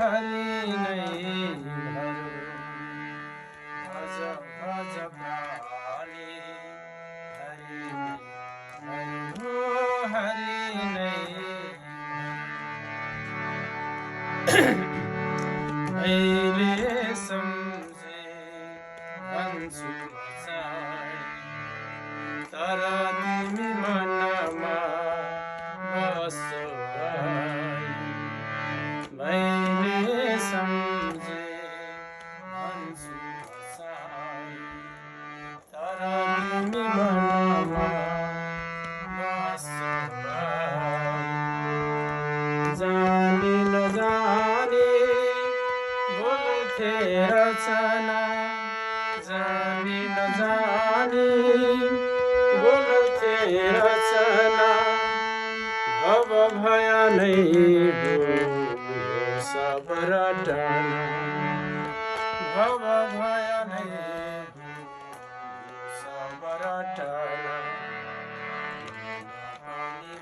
हरि नै भरो भज भज प्राणी हरि नै भरो हरि नै मैले सम्झे भन्छु बचाई तर तिमी मनमा बसो आई मैले सम्झे भन्छु बचाई तर तिमी मनमा बसो आई जानी नजानी बोल्थे रचना जानी नजानी बोल्थे रचना भव भय नै बोल्यो सब रटना भव भय नै बोल्यो सब रटना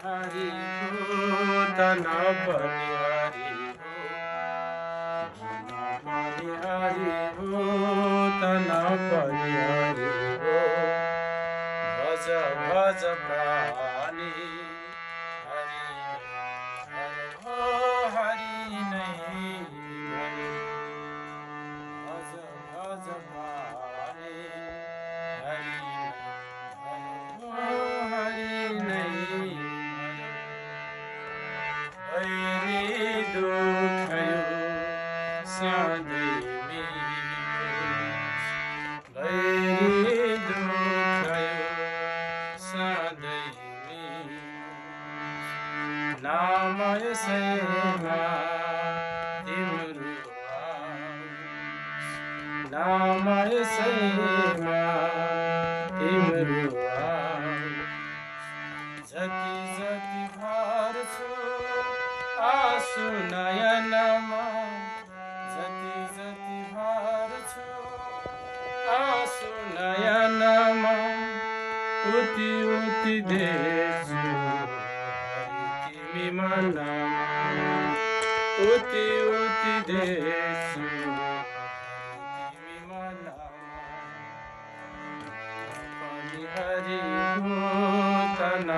हरि हो तन पनि हरि हरि हो तन पनि हरि हो भज भज प्राणी हरि हो हरि नै भज भज प्राणी हरि हो हरि नै ऐले दुखयो सधैँ भैरी दुखयो सधैँ नाम यसैमा तिम्रो नाम यसैमा तिम्रो जति जति भर्छु आँसु नयनमा जति जति भर्छु आँसु नयनमा उति उति देख्छु तिमी मनमा उति उति देख्छु तिमी मनमा पनि हरि हो तन